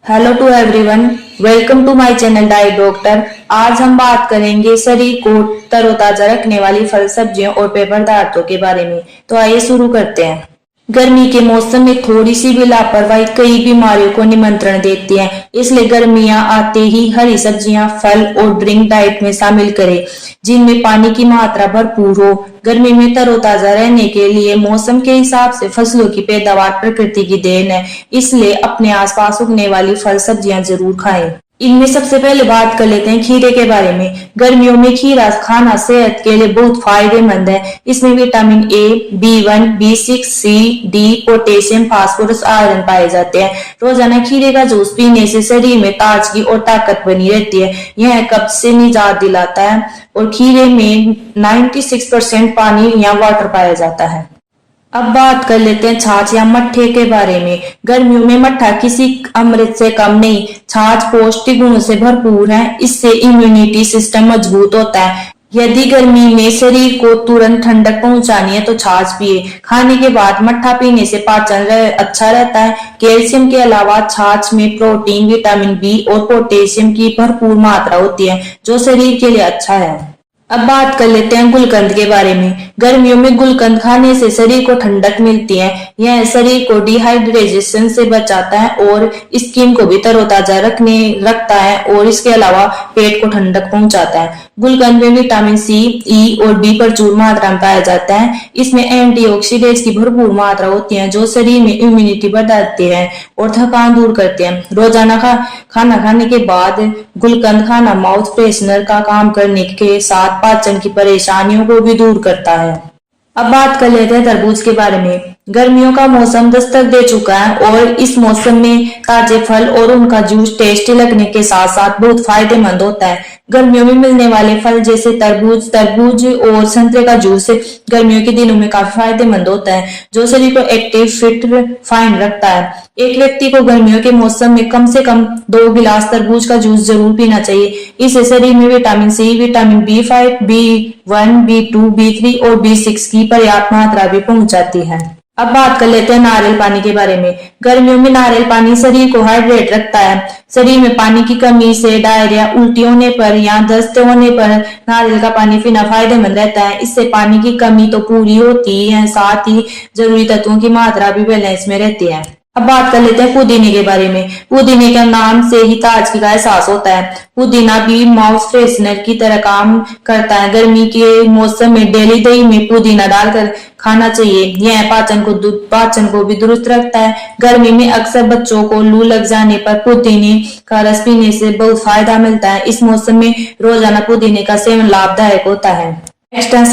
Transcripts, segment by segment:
Hello to everyone, welcome to my channel diet doctor. आज हम बात करेंगे शरीर को तरोताजा रखने वाली फल सब्जियों और पेय पदार्थों के बारे में। तो आइए शुरू करते हैं। गर्मी के मौसम में थोड़ी सी भी लापरवाही कई बीमारियों को निमंत्रण देती है, इसलिए गर्मियां आते ही हरी सब्जियां, फल और ड्रिंक डाइट में शामिल करें जिनमें पानी की मात्रा भरपूर हो। गर्मी में तरोताजा रहने के लिए मौसम के हिसाब से फसलों की पैदावार प्रकृति की देन है, इसलिए अपने आसपास उगने वाली फल सब्जियां जरूर खाएं। इनमें सबसे पहले बात कर लेते हैं खीरे के बारे में। गर्मियों में खीरा खाना सेहत के लिए बहुत फायदेमंद है। इसमें vitamin A, B1, B6, C, D, potassium, phosphorus, iron पाए जाते हैं। रोजाना खीरे का जूस पीने से शरीर में ताजगी और ताकत बनी रहती है। यह कब्ज से निजात दिलाता है और खीरे में 96% पानी या वाटर पाया जाता है। अब बात कर लेते हैं छाछ या मट्ठे के बारे में। गर्मियों में मट्ठा किसी अमृत से कम नहीं। छाछ पौष्टिक गुणों से भरपूर है, इससे इम्यूनिटी सिस्टम मजबूत होता है। यदि गर्मी में शरीर को तुरंत ठंडक पहुंचानी है तो छाछ पिए। खाने के बाद मट्ठा पीने से पाचन अच्छा रहता है। कैल्शियम के अलावा छाछ में प्रोटीन, विटामिन बी और पोटेशियम की भरपूर मात्रा होती है, जो शरीर के लिए अच्छा है। अब बात कर लेते हैं गुलकंद के बारे में। गर्मियों में गुलकंद खाने से शरीर को ठंडक मिलती है। यह शरीर को डिहाइड्रेशन से बचाता है और स्किन को भी तरोताजा रखता है और इसके अलावा पेट को ठंडक पहुंचाता है। गुलकंद में विटामिन सी, ई और बी प्रचुर मात्रा में पाया जाता है। इसमें एंटीऑक्सीडेंट्स की भरपूर मात्रा होती है, जो शरीर में इम्यूनिटी बढ़ाते हैं और थकान दूर करते हैं। रोजाना खाना खाने के बाद गुलकंद खाना माउथ फ्रेशनर का काम करने के साथ पाचन की परेशानियों को भी दूर करता है। अब बात कर लेते हैं तरबूज के बारे में। गर्मियों का मौसम दस्तक दे चुका है और इस मौसम में ताजे फल और उनका जूस टेस्टी लगने के साथ साथ बहुत फायदेमंद होता है। गर्मियों में मिलने वाले फल जैसे तरबूज और संतरे का जूस गर्मियों के दिनों में काफी फायदेमंद होता है, जो शरीर को एक्टिव, फिट, फाइन रखता है। एक व्यक्ति को गर्मियों के मौसम में कम से कम 2 गिलास तरबूज का जूस जरूर पीना चाहिए। इससे शरीर में vitamin C, vitamin B5, B1, B2, B3 और B6 की पर्याप्त मात्रा भी पहुंच जाती है। अब बात कर लेते हैं नारियल पानी के बारे में। गर्मियों में नारियल पानी शरीर को हाइड्रेट रखता है। शरीर में पानी की कमी से डायरिया, उल्टी होने पर या दस्त होने पर नारियल का पानी पीना फायदेमंद रहता है। इससे पानी की कमी तो पूरी होती है, साथ ही जरूरी तत्वों की मात्रा भी बैलेंस में रहती है। अब बात कर लेते हैं पुदीने के बारे में। पुदीने के नाम से ही ताजगी का एहसास होता है। पुदीना भी माउथ फ्रेशनर की तरह काम करता है। गर्मी के मौसम में डेली दही में पुदीना डालकर खाना चाहिए। यह पाचन को भी दुरुस्त रखता है। गर्मी में अक्सर बच्चों को लू लग जाने पर पुदीने का रस पीने से बहुत फायदा मिलता है। इस मौसम में रोजाना पुदीने का सेवन लाभदायक होता है। नेक्स्ट है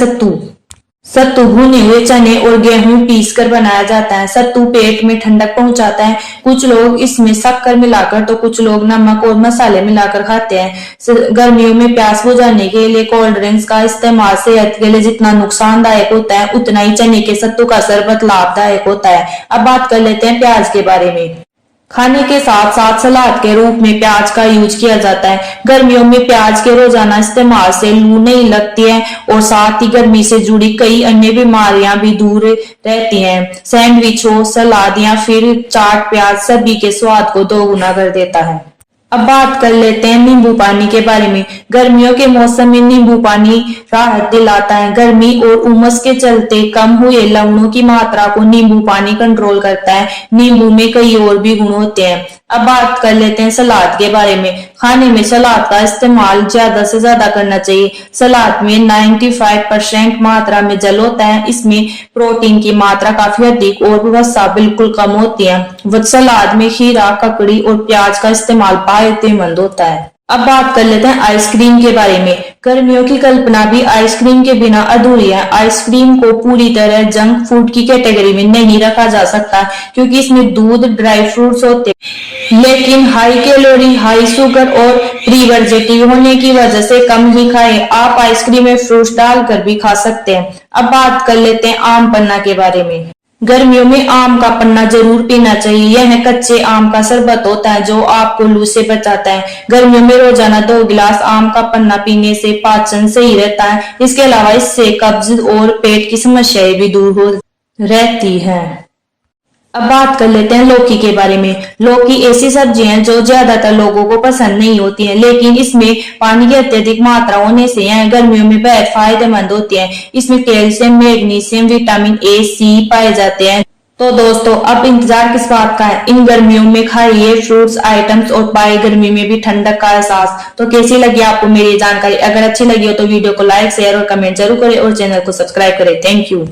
सत्तू भुने हुए चने और गेहूं पीस कर बनाया जाता है। सत्तू पेट में ठंडक पहुंचाता है। कुछ लोग इसमें शक्कर मिलाकर तो कुछ लोग नमक और मसाले मिलाकर खाते हैं। गर्मियों में प्यास बुझाने के लिए कोल्ड ड्रिंक्स का इस्तेमाल सेहत के लिए जितना नुकसानदायक होता है, उतना ही चने के सत्तू का शरबत लाभदायक होता है। अब बात कर लेते हैं प्याज के बारे में। खाने के साथ साथ सलाद के रूप में प्याज का यूज किया जाता है। गर्मियों में प्याज के रोजाना इस्तेमाल से लू नहीं लगती है और साथ ही गर्मी से जुड़ी कई अन्य बीमारियां भी दूर रहती हैं। सैंडविच हो, सलाद या फिर चाट, प्याज सभी के स्वाद को दोगुना कर देता है। अब बात कर लेते हैं नींबू पानी के बारे में। गर्मियों के मौसम में नींबू पानी राहत दिलाता है। गर्मी और उमस के चलते कम हुए लवणों की मात्रा को नींबू पानी कंट्रोल करता है। नींबू में कई और भी गुण होते हैं। अब बात कर लेते हैं सलाद के बारे में। खाने में सलाद का इस्तेमाल ज्यादा से ज्यादा करना चाहिए। सलाद में 95% मात्रा में जल होता है। इसमें प्रोटीन की मात्रा काफी अधिक और वसा बिल्कुल कम होती है। सलाद में खीरा, ककड़ी और प्याज का इस्तेमाल फायदेमंद होता है। अब बात कर लेते हैं आइसक्रीम के बारे में। गर्मियों की कल्पना भी आइसक्रीम के बिना अधूरी है। आइसक्रीम को पूरी तरह जंक फूड की कैटेगरी में नहीं रखा जा सकता, क्योंकि इसमें दूध, ड्राई फ्रूट्स होते हैं, लेकिन हाई कैलोरी, हाई शुगर और प्रिजर्वेटिव होने की वजह से कम ही खाएं। आप आइसक्रीम में फ्रूट्स डालकर भी खा सकते हैं। अब बात कर लेते हैं आम पन्ना के बारे में। गर्मियों में आम का पन्ना जरूर पीना चाहिए। यह कच्चे आम का शरबत होता है जो आपको लू से बचाता है। गर्मियों में रोजाना 2 गिलास आम का पन्ना पीने से पाचन सही रहता है। इसके अलावा इससे कब्ज और पेट की समस्याएं भी दूर हो रहती है। अब बात कर लेते हैं लौकी के बारे में। लौकी ऐसी सब्जी है जो ज्यादातर लोगों को पसंद नहीं होती है, लेकिन इसमें पानी की अत्यधिक मात्रा होने से यह गर्मियों में बेहद फायदेमंद होती है। इसमें कैल्शियम, मैग्नीशियम, विटामिन ए, सी पाए जाते हैं। तो दोस्तों, अब इंतजार किस बात का है, इन गर्मियों में खाइए फ्रूट्स आइटम्स और पाए गर्मी में भी ठंडक का एहसास। तो कैसी लगी आपको मेरी जानकारी? अगर अच्छी लगी हो तो वीडियो को लाइक, शेयर और कमेंट जरूर करें और चैनल को सब्सक्राइब करें। Thank you.